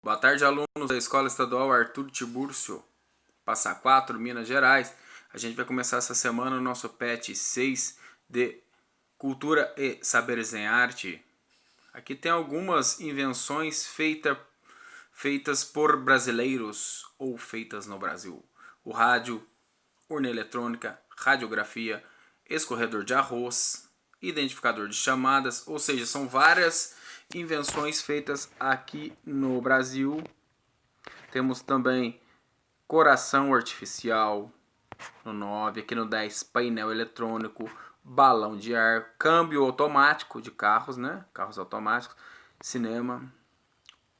Boa tarde, alunos da Escola Estadual Arthur Tiburcio, Passa Quatro, Minas Gerais. A gente vai começar essa semana o nosso PET 6 de Cultura e Saberes em Arte. Aqui tem algumas invenções feitas por brasileiros ou feitas no Brasil. O rádio, urna eletrônica, radiografia, escorredor de arroz, identificador de chamadas, ou seja, são várias invenções feitas aqui no Brasil. Temos também coração artificial no 9, aqui no 10 painel eletrônico, balão de ar, câmbio automático de carros, né? Carros automáticos, cinema,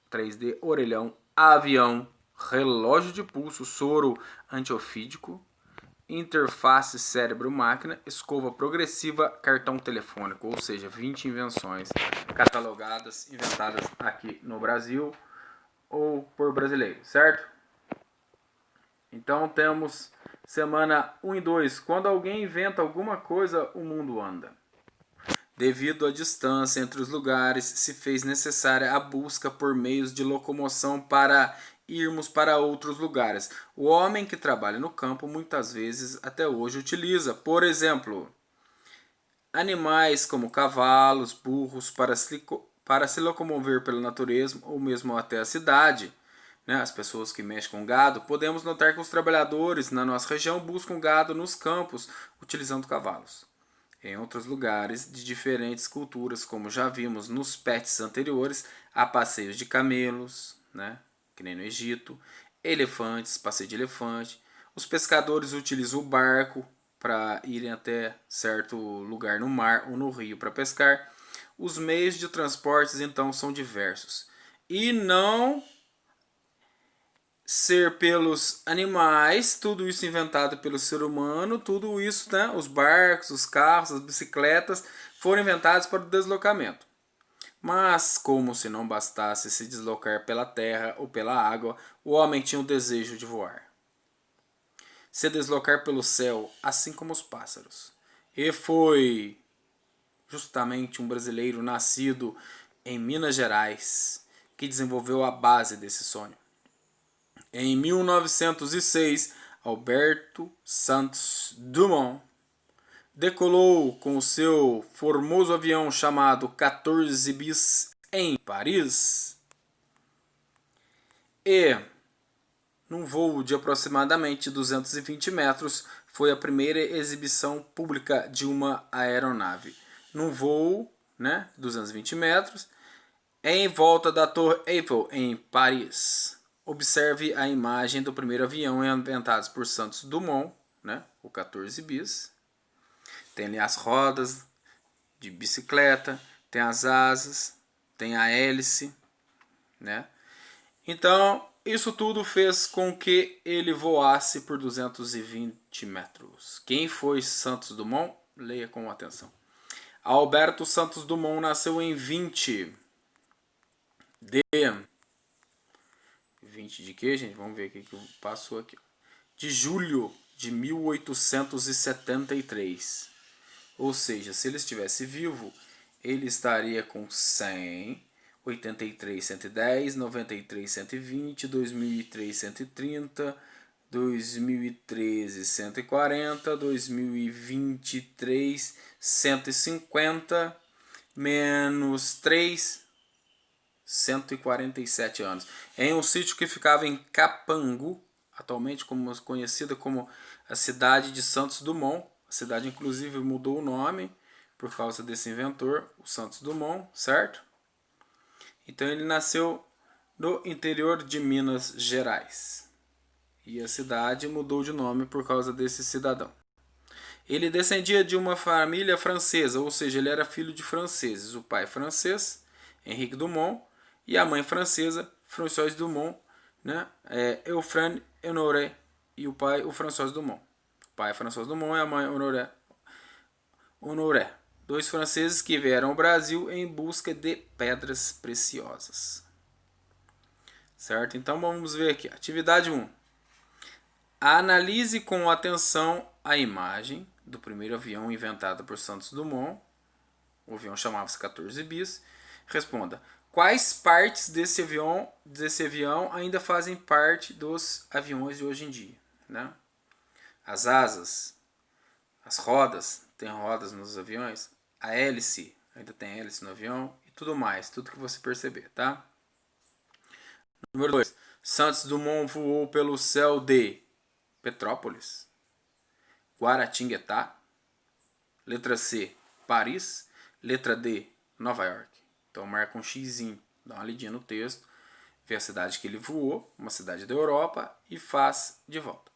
3D, orelhão, avião, relógio de pulso, soro antiofídico, interface cérebro-máquina, escova progressiva, cartão telefônico, ou seja, 20 invenções catalogadas, inventadas aqui no Brasil ou por brasileiros, certo? Então temos semana 1 e 2. Quando alguém inventa alguma coisa, o mundo anda. Devido à distância entre os lugares, se fez necessária a busca por meios de locomoção para irmos para outros lugares. O homem que trabalha no campo muitas vezes até hoje utiliza, por exemplo, animais como cavalos, burros para se locomover pela natureza ou mesmo até a cidade. As pessoas que mexem com gado, podemos notar que os trabalhadores na nossa região buscam gado nos campos utilizando cavalos. Em outros lugares de diferentes culturas, como já vimos nos pets anteriores, há passeios de camelos, que nem no Egito, elefantes, passeio de elefante. Os pescadores utilizam o barco para irem até certo lugar no mar ou no rio para pescar. Os meios de transportes então são diversos. E não ser pelos animais, tudo isso inventado pelo ser humano, tudo isso, os barcos, os carros, as bicicletas, foram inventados para o deslocamento. Mas, como se não bastasse se deslocar pela terra ou pela água, o homem tinha o desejo de voar. Se deslocar pelo céu, assim como os pássaros. E foi justamente um brasileiro nascido em Minas Gerais que desenvolveu a base desse sonho. Em 1906, Alberto Santos Dumont decolou com o seu formoso avião chamado 14 bis em Paris. E, num voo de aproximadamente 220 metros, foi a primeira exibição pública de uma aeronave. Num voo, 220 metros, em volta da Torre Eiffel, em Paris. Observe a imagem do primeiro avião inventado por Santos Dumont, o 14 bis. Tem ali as rodas de bicicleta, tem as asas, tem a hélice, Então, isso tudo fez com que ele voasse por 220 metros. Quem foi Santos Dumont? Leia com atenção. Alberto Santos Dumont nasceu em 20 de quê, gente? Vamos ver o que passou aqui. De julho de 1873. Ou seja, se ele estivesse vivo, ele estaria com 100, 83, 110, 93, 120, 2003, 130, 2013, 140, 2023, 150, menos 3, 147 anos. Em um sítio que ficava em Capangu, atualmente conhecida como a cidade de Santos Dumont. A cidade inclusive mudou o nome por causa desse inventor, o Santos Dumont, certo? Então ele nasceu no interior de Minas Gerais. E a cidade mudou de nome por causa desse cidadão. Ele descendia de uma família francesa, ou seja, ele era filho de franceses. O pai francês, Henrique Dumont, e a mãe francesa, Françoise Dumont, Euphrane Honoré, e o pai, o François Dumont. O pai é François Dumont e a mãe Honoré. Dois franceses que vieram ao Brasil em busca de pedras preciosas. Certo? Então vamos ver aqui. Atividade 1. Analise com atenção a imagem do primeiro avião inventado por Santos Dumont. O avião chamava-se 14 bis. Responda. Quais partes desse avião ainda fazem parte dos aviões de hoje em dia, né? As asas, as rodas, tem rodas nos aviões, a hélice, ainda tem hélice no avião e tudo mais, tudo que você perceber, tá? Número 2. Santos Dumont voou pelo céu de Petrópolis, Guaratinguetá, letra C, Paris, letra D, Nova York. Então marca um xizinho, dá uma lidinha no texto, vê a cidade que ele voou, uma cidade da Europa, e faz de volta.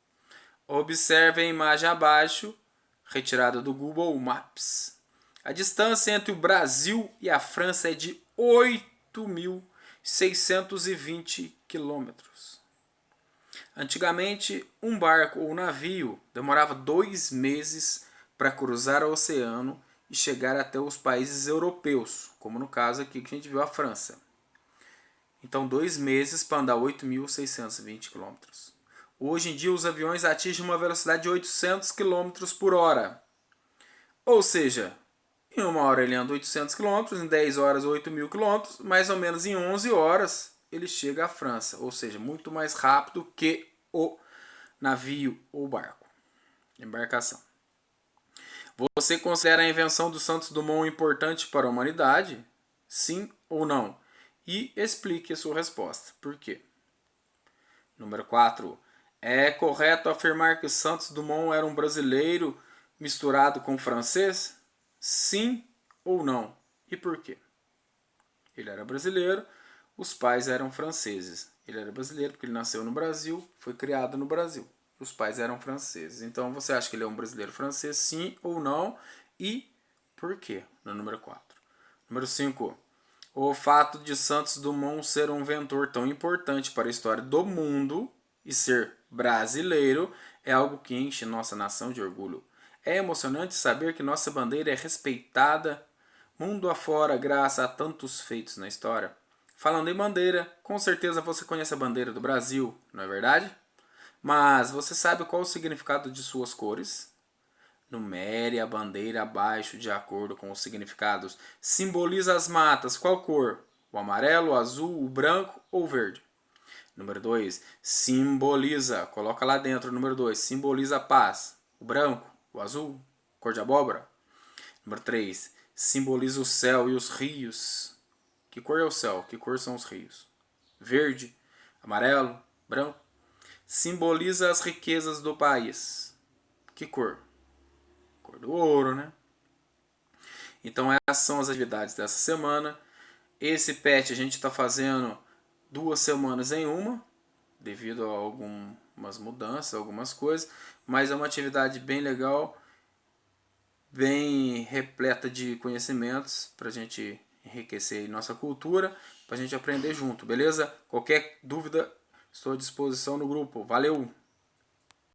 Observe a imagem abaixo, retirada do Google Maps. A distância entre o Brasil e a França é de 8.620 quilômetros. Antigamente, um barco ou navio demorava 2 meses para cruzar o oceano e chegar até os países europeus, como no caso aqui que a gente viu a França. Então, 2 meses para andar 8.620 km. Hoje em dia, os aviões atingem uma velocidade de 800 km por hora. Ou seja, em 1 hora ele anda 800 km, em 10 horas 8.000 km, mais ou menos em 11 horas ele chega à França. Ou seja, muito mais rápido que o navio ou barco, embarcação. Você considera a invenção do Santos Dumont importante para a humanidade? Sim ou não? E explique a sua resposta. Por quê? Número 4. É correto afirmar que Santos Dumont era um brasileiro misturado com francês? Sim ou não? E por quê? Ele era brasileiro, os pais eram franceses. Ele era brasileiro porque ele nasceu no Brasil, foi criado no Brasil. Os pais eram franceses. Então você acha que ele é um brasileiro francês? Sim ou não? E por quê? No número 4. Número 5. O fato de Santos Dumont ser um inventor tão importante para a história do mundo e ser brasileiro é algo que enche nossa nação de orgulho. É emocionante saber que nossa bandeira é respeitada mundo afora graças a tantos feitos na história. Falando em bandeira, com certeza você conhece a bandeira do Brasil, não é verdade? Mas você sabe qual o significado de suas cores? Numere a bandeira abaixo de acordo com os significados. Simboliza as matas. Qual cor? O amarelo, o azul, o branco ou o verde? Número 2. Simboliza. Coloca lá dentro. Número 2. Simboliza a paz. O branco, o azul, cor de abóbora. Número 3. Simboliza o céu e os rios. Que cor é o céu? Que cor são os rios? Verde, amarelo, branco. Simboliza as riquezas do país. Que cor? Cor do ouro, né? Então essas são as atividades dessa semana. Esse PET a gente está fazendo 2 semanas em uma, devido a algumas mudanças, algumas coisas, mas é uma atividade bem legal, bem repleta de conhecimentos para a gente enriquecer nossa cultura, para a gente aprender junto, beleza? Qualquer dúvida, estou à disposição no grupo. Valeu!